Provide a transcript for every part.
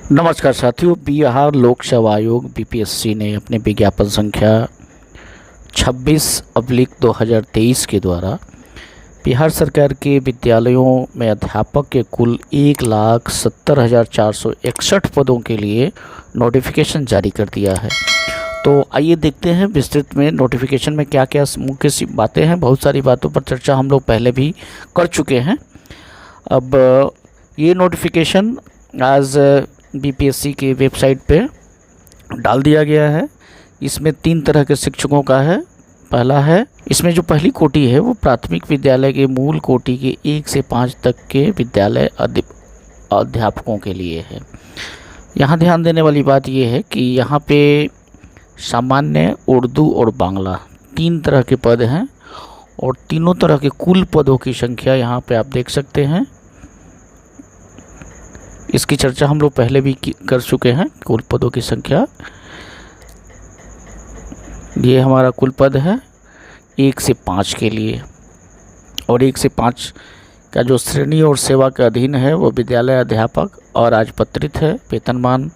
नमस्कार साथियों। बिहार लोक सेवा आयोग बीपीएससी ने अपने विज्ञापन संख्या 26/2023 के द्वारा बिहार सरकार के विद्यालयों में अध्यापक के कुल 1,70,461 पदों के लिए नोटिफिकेशन जारी कर दिया है। तो आइए देखते हैं विस्तृत में नोटिफिकेशन में क्या क्या मुख्य सी बातें हैं। बहुत सारी बातों पर चर्चा हम लोग पहले भी कर चुके हैं। अब ये नोटिफिकेशन आज बीपीएससी के वेबसाइट पे डाल दिया गया है। इसमें 3 तरह के शिक्षकों का है। पहला है, इसमें जो पहली कोटि है वो प्राथमिक विद्यालय के मूल कोटि के 1 से 5 तक के विद्यालय अध्यापकों के लिए है। यहाँ ध्यान देने वाली बात ये है कि यहाँ पे सामान्य, उर्दू और बांग्ला 3 तरह के पद हैं और तीनों तरह के कुल पदों की संख्या यहाँ पे आप देख सकते हैं। इसकी चर्चा हम लोग पहले भी कर चुके हैं। कुल पदों की संख्या, ये हमारा कुल पद है 1 से 5 के लिए, और 1 से 5 का जो श्रेणी और सेवा के अधीन है वो विद्यालय अध्यापक और राजपत्रित है। वेतनमान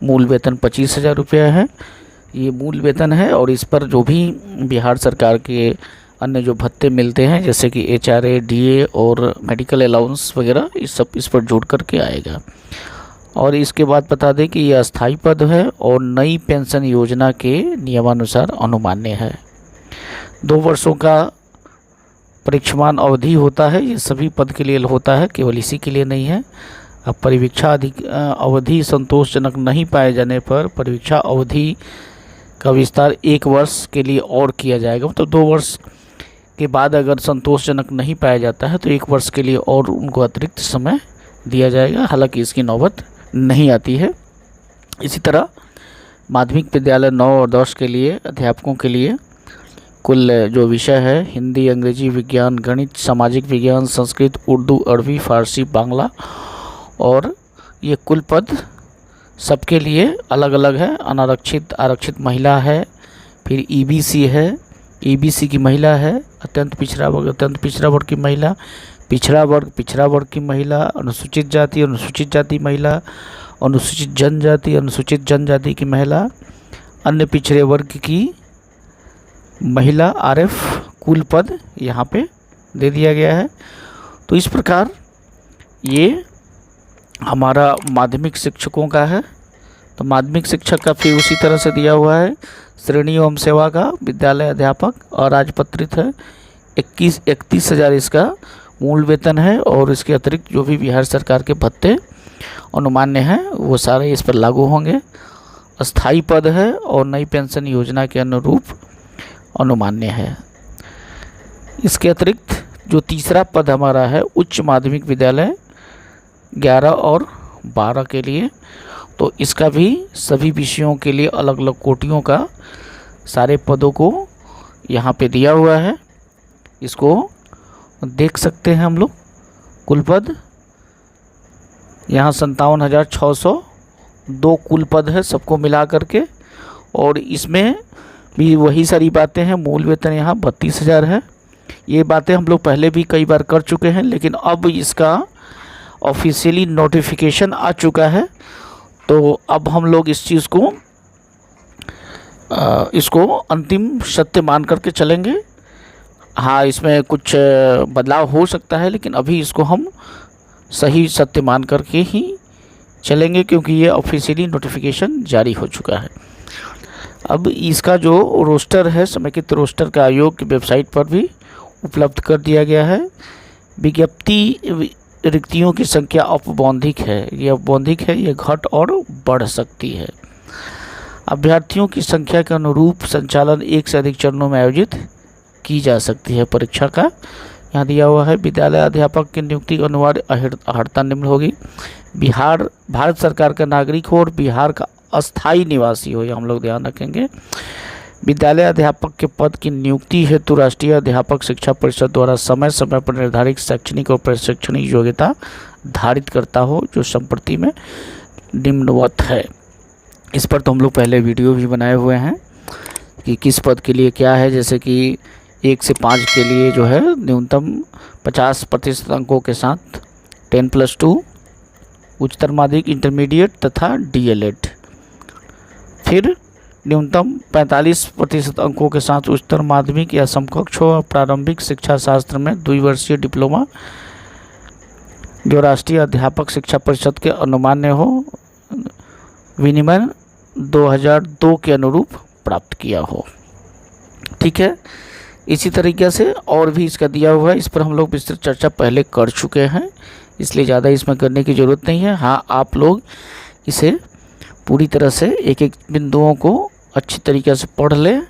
मूल वेतन 25,000 रुपया है, ये मूल वेतन है। और इस पर जो भी बिहार सरकार के अन्य जो भत्ते मिलते हैं जैसे कि एचआरए, डीए और मेडिकल अलाउंस वगैरह, इस पर जोड़ करके आएगा। और इसके बाद बता दें कि यह अस्थाई पद है और नई पेंशन योजना के नियमानुसार अनुमान्य है। 2 वर्षों का परीक्षमान अवधि होता है। ये सभी पद के लिए होता है, केवल इसी के लिए नहीं है। अब परीक्षा अवधि संतोषजनक नहीं पाए जाने पर परीक्षा अवधि का विस्तार 1 वर्ष के लिए और किया जाएगा। तो 2 वर्ष के बाद अगर संतोषजनक नहीं पाया जाता है तो 1 वर्ष के लिए और उनको अतिरिक्त समय दिया जाएगा। हालांकि इसकी नौबत नहीं आती है। इसी तरह माध्यमिक विद्यालय 9 और 10 के लिए अध्यापकों के लिए कुल जो विषय है हिंदी, अंग्रेजी, विज्ञान, गणित, सामाजिक विज्ञान, संस्कृत, उर्दू, अरबी, फारसी, बांग्ला, और ये कुल पद सबके लिए अलग अलग है। अनारक्षित, आरक्षित महिला है, फिर ईबीसी है, ईबीसी की महिला है, अत्यंत पिछड़ा वर्ग की महिला, पिछड़ा वर्ग की महिला, अनुसूचित जाति महिला, अनुसूचित जनजाति की महिला, अन्य पिछड़े वर्ग की महिला, आरएफ, कुल पद यहाँ पे दे दिया गया है। तो इस प्रकार ये हमारा माध्यमिक शिक्षकों का है। तो माध्यमिक शिक्षक का फिर उसी तरह से दिया हुआ है। श्रेणी एवं सेवा का विद्यालय अध्यापक और राजपत्रित है। 31,000 इसका मूल वेतन है, और इसके अतिरिक्त जो भी बिहार सरकार के भत्ते अनुमान्य हैं वो सारे इस पर लागू होंगे। अस्थाई पद है और नई पेंशन योजना के अनुरूप अनुमान्य है। इसके अतिरिक्त जो तीसरा पद हमारा है उच्च माध्यमिक विद्यालय 11 और 12 के लिए, तो इसका भी सभी विषयों के लिए अलग अलग कोटियों का सारे पदों को यहाँ पे दिया हुआ है। इसको देख सकते हैं हम लोग। कुल पद यहाँ 57,602 कुल पद है सबको मिला करके, और इसमें भी वही सारी बातें हैं। मूल वेतन यहाँ 32,000 है। ये बातें हम लोग पहले भी कई बार कर चुके हैं, लेकिन अब इसका ऑफिशियली नोटिफिकेशन आ चुका है। तो अब हम लोग इस चीज़ को इसको अंतिम सत्य मान करके चलेंगे। हाँ, इसमें कुछ बदलाव हो सकता है, लेकिन अभी इसको हम सही सत्य मान करके ही चलेंगे, क्योंकि ये ऑफिशियली नोटिफिकेशन जारी हो चुका है। अब इसका जो रोस्टर है, समेकित रोस्टर का आयोग की वेबसाइट पर भी उपलब्ध कर दिया गया है। विज्ञप्ति रिक्तियों की संख्या औपबौधिक है, ये घट और बढ़ सकती है। अभ्यर्थियों की संख्या के अनुरूप संचालन 1 से अधिक चरणों में आयोजित की जा सकती है। परीक्षा का यहाँ दिया हुआ है। विद्यालय अध्यापक की नियुक्ति की अनिवार्य अर्हता निम्न होगी। भारत सरकार का नागरिक हो और बिहार का अस्थायी निवासी हो, ये हम लोग ध्यान रखेंगे। विद्यालय अध्यापक के पद की नियुक्ति हेतु राष्ट्रीय अध्यापक शिक्षा परिषद द्वारा समय समय पर निर्धारित शैक्षणिक और प्रशिक्षणिक योग्यता धारित करता हो, जो संप्रति में निम्नवत है। इस पर तो हम लोग पहले वीडियो भी बनाए हुए हैं कि किस पद के लिए क्या है। जैसे कि 1 से 5 के लिए जो है न्यूनतम 50% अंकों के साथ 10+2 उच्चतर माध्यमिक, इंटरमीडिएट तथा डीएलएड। फिर न्यूनतम 45% अंकों के साथ उच्चतर माध्यमिक या समकक्ष हो और प्रारंभिक शिक्षा शास्त्र में द्विवर्षीय डिप्लोमा जो राष्ट्रीय अध्यापक शिक्षा परिषद के अनुमान्य हो, विनिमय 2002 के अनुरूप प्राप्त किया हो। ठीक है, इसी तरीके से और भी इसका दिया हुआ है, इस पर हम लोग विस्तृत चर्चा पहले कर चुके हैं, इसलिए ज़्यादा इसमें करने की ज़रूरत नहीं है। हाँ, आप लोग इसे पूरी तरह से एक एक बिंदुओं को अच्छी तरीके से पढ़ लें।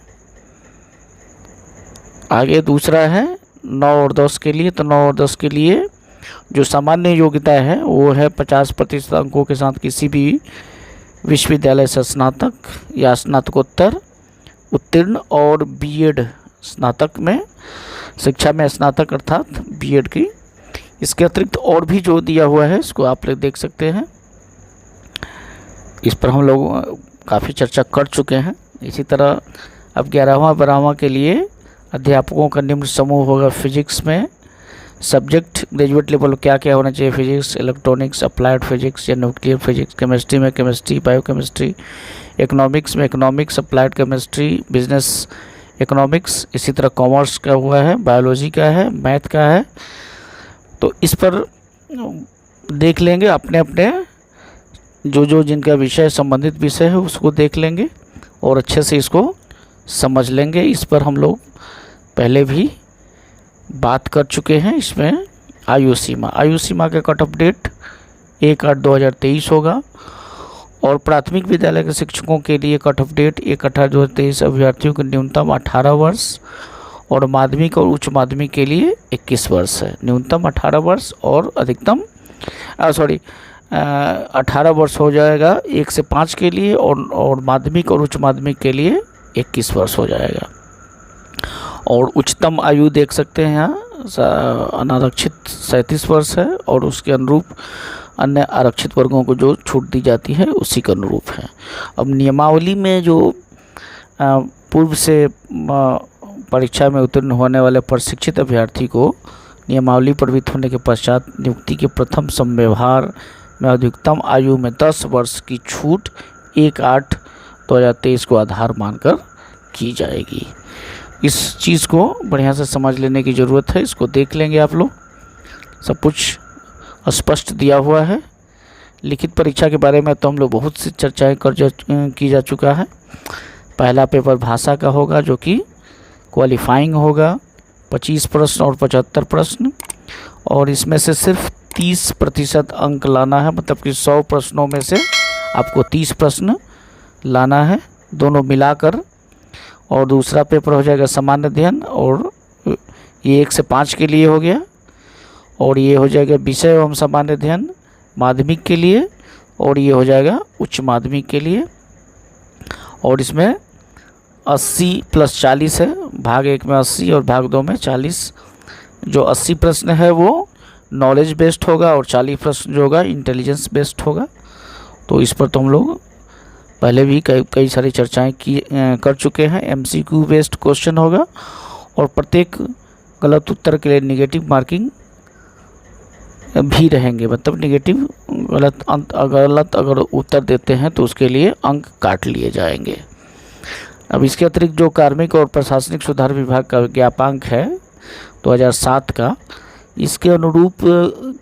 आगे दूसरा है 9 और 10 के लिए। तो 9 और 10 के लिए जो सामान्य योग्यता है वो है 50% अंकों के साथ किसी भी विश्वविद्यालय से स्नातक या स्नातकोत्तर उत्तीर्ण और बीएड स्नातक में शिक्षा में स्नातक अर्थात बीएड की। इसके अतिरिक्त और भी जो दिया हुआ है इसको आप लोग देख सकते हैं, इस पर हम लोग काफ़ी चर्चा कर चुके हैं। इसी तरह अब 11वां 12वां के लिए अध्यापकों का निम्न समूह होगा। फिजिक्स में सब्जेक्ट ग्रेजुएट लेवल क्या क्या होना चाहिए, फिजिक्स, इलेक्ट्रॉनिक्स, अप्लाइड फिजिक्स या न्यूक्लियर फिजिक्स। केमिस्ट्री में केमिस्ट्री, बायोकेमिस्ट्री। इकोनॉमिक्स में economics, applied chemistry, business economics. इसी तरह कॉमर्स का हुआ है, बायोलॉजी का है, मैथ का है। तो इस पर देख लेंगे, अपने अपने जो जिनका विषय संबंधित विषय है उसको देख लेंगे और अच्छे से इसको समझ लेंगे। इस पर हम लोग पहले भी बात कर चुके हैं। इसमें आयु सीमा का कट ऑफ डेट 1/8/2023 होगा और प्राथमिक विद्यालय के शिक्षकों के लिए कट ऑफ डेट 1/8/2023। अभ्यर्थियों के न्यूनतम 18 वर्ष और माध्यमिक और उच्च माध्यमिक के लिए 21 वर्ष है। न्यूनतम 18 वर्ष और अधिकतम 18 वर्ष हो जाएगा 1 से 5 के लिए और माध्यमिक और उच्च माध्यमिक के लिए 21 वर्ष हो जाएगा। और उच्चतम आयु देख सकते हैं यहाँ अनारक्षित 37 वर्ष है और उसके अनुरूप अन्य आरक्षित वर्गों को जो छूट दी जाती है उसी के अनुरूप है। अब नियमावली में जो पूर्व से परीक्षा में उत्तीर्ण होने वाले प्रशिक्षित अभ्यर्थी को नियमावली प्रवृत्त होने के पश्चात नियुक्ति के प्रथम समव्यवहार में अधिकतम आयु में 10 वर्ष की छूट 1/8/2023 को आधार मानकर की जाएगी। इस चीज़ को बढ़िया से समझ लेने की ज़रूरत है, इसको देख लेंगे आप लोग। सब कुछ स्पष्ट दिया हुआ है। लिखित परीक्षा के बारे में तो हम लोग बहुत सी चर्चाएं की जा चुका है। पहला पेपर भाषा का होगा जो कि क्वालिफाइंग होगा, 25 प्रश्न और 75 प्रश्न, और इसमें से सिर्फ 30% अंक लाना है, मतलब कि 100 प्रश्नों में से आपको 30 प्रश्न लाना है, दोनों मिलाकर। और दूसरा पेपर हो जाएगा सामान्य अध्ययन, और ये 1 से 5 के लिए हो गया, और ये हो जाएगा विषय एवं सामान्य अध्ययन माध्यमिक के लिए, और ये हो जाएगा उच्च माध्यमिक के लिए। और इसमें 80 + 40 है, भाग 1 में 80 और भाग 2 में 40। जो 80 प्रश्न है वो नॉलेज बेस्ड होगा और 40 प्रश्न जो होगा इंटेलिजेंस बेस्ड होगा। तो इस पर तो हम लोग पहले भी कई सारी चर्चाएं कर चुके हैं। MCQ बेस्ड क्वेश्चन होगा और प्रत्येक गलत उत्तर के लिए नेगेटिव मार्किंग भी रहेंगे, मतलब नेगेटिव गलत अगर उत्तर देते हैं तो उसके लिए अंक काट लिए जाएंगे। अब इसके अतिरिक्त जो कार्मिक और प्रशासनिक सुधार विभाग का ज्ञापांक है 2007 का, इसके अनुरूप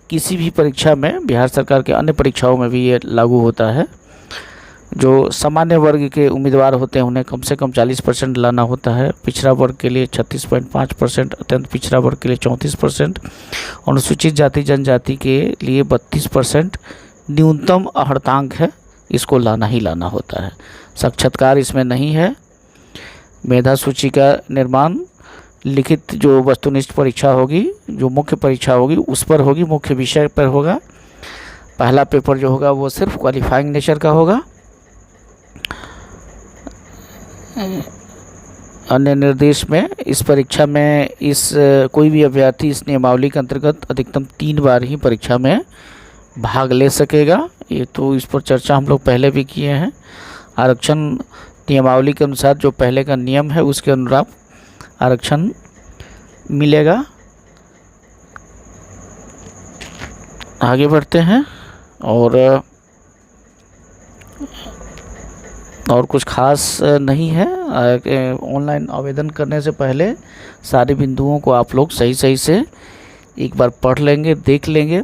किसी भी परीक्षा में, बिहार सरकार के अन्य परीक्षाओं में भी ये लागू होता है, जो सामान्य वर्ग के उम्मीदवार होते हैं उन्हें कम से कम 40% लाना होता है। पिछड़ा वर्ग के लिए 36.5%, अत्यंत पिछड़ा वर्ग के लिए 34%, अनुसूचित जाति जनजाति के लिए 32% न्यूनतम अर्हतांक है, इसको लाना ही लाना होता है। साक्षात्कार इसमें नहीं है। मेधा सूची का निर्माण लिखित जो वस्तुनिष्ठ परीक्षा होगी, जो मुख्य परीक्षा होगी उस पर होगी, मुख्य विषय पर होगा। पहला पेपर जो होगा वो सिर्फ क्वालिफाइंग नेचर का होगा। अन्य निर्देश में इस परीक्षा में कोई भी अभ्यर्थी इस नियमावली के अंतर्गत अधिकतम 3 बार ही परीक्षा में भाग ले सकेगा। ये तो इस पर चर्चा हम लोग पहले भी किए हैं। आरक्षण नियमावली के अनुसार जो पहले का नियम है उसके अनुसार आरक्षण मिलेगा। आगे बढ़ते हैं। और कुछ खास नहीं है। ऑनलाइन आवेदन करने से पहले सारे बिंदुओं को आप लोग सही से एक बार पढ़ लेंगे, देख लेंगे,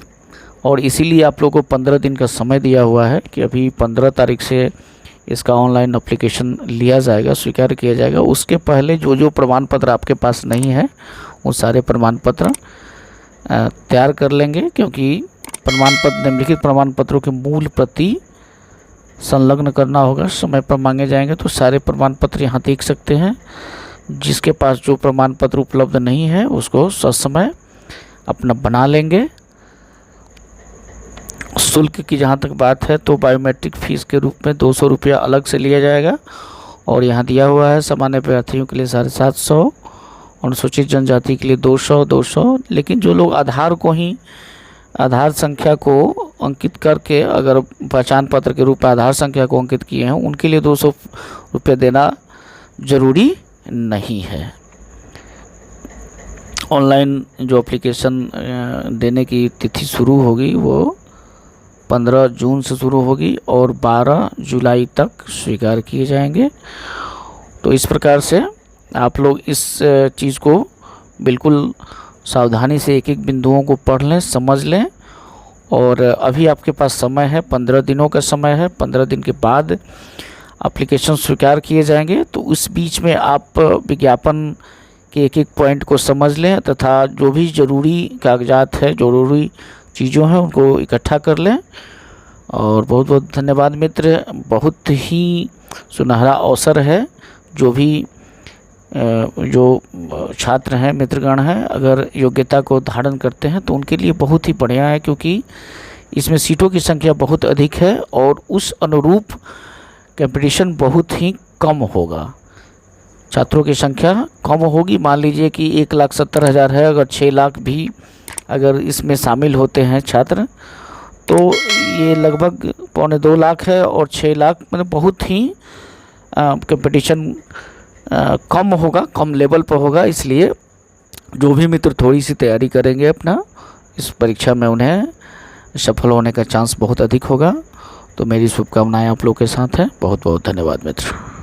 और इसीलिए आप लोगों को 15 दिन का समय दिया हुआ है कि अभी 15 तारीख से इसका ऑनलाइन एप्लीकेशन लिया जाएगा, स्वीकार किया जाएगा। उसके पहले जो प्रमाण पत्र आपके पास नहीं है वो सारे प्रमाण पत्र तैयार कर लेंगे, क्योंकि निम्नलिखित प्रमाण पत्रों की मूल प्रति संलग्न करना होगा, समय पर मांगे जाएंगे। तो सारे प्रमाण पत्र यहाँ देख सकते हैं। जिसके पास जो प्रमाण पत्र उपलब्ध नहीं है उसको ससमय अपना बना लेंगे। शुल्क की जहाँ तक बात है तो बायोमेट्रिक फ़ीस के रूप में 200 रुपया अलग से लिया जाएगा, और यहाँ दिया हुआ है सामान्य प्रार्थियों के लिए 750, अनुसूचित जनजाति के लिए 200। लेकिन जो लोग आधार संख्या को अंकित करके अगर पहचान पत्र के रूप में आधार संख्या को अंकित किए हैं, उनके लिए 200 रुपये देना जरूरी नहीं है। ऑनलाइन जो एप्लीकेशन देने की तिथि शुरू होगी वो 15 जून से शुरू होगी और 12 जुलाई तक स्वीकार किए जाएंगे। तो इस प्रकार से आप लोग इस चीज़ को बिल्कुल सावधानी से एक बिंदुओं को पढ़ लें, समझ लें। और अभी आपके पास समय है, 15 दिनों का समय है। 15 दिन के बाद एप्लीकेशन स्वीकार किए जाएंगे। तो उस बीच में आप विज्ञापन के एक पॉइंट को समझ लें तथा जो भी ज़रूरी कागजात है, जरूरी चीज़ों हैं, उनको इकट्ठा कर लें। और बहुत बहुत धन्यवाद मित्र। बहुत ही सुनहरा अवसर है। जो छात्र हैं, मित्रगण हैं, अगर योग्यता को धारण करते हैं तो उनके लिए बहुत ही बढ़िया है, क्योंकि इसमें सीटों की संख्या बहुत अधिक है और उस अनुरूप कंपटीशन बहुत ही कम होगा। छात्रों की संख्या कम होगी। मान लीजिए कि 1,70,000 है, अगर 6 लाख भी अगर इसमें शामिल होते हैं छात्र, तो ये लगभग 1.25 लाख है, और 6 लाख मतलब बहुत ही कंपटीशन कम होगा, कम लेवल पर होगा। इसलिए जो भी मित्र थोड़ी सी तैयारी करेंगे अपना इस परीक्षा में, उन्हें सफल होने का चांस बहुत अधिक होगा। तो मेरी शुभकामनाएं आप लोग के साथ है। बहुत बहुत धन्यवाद मित्र।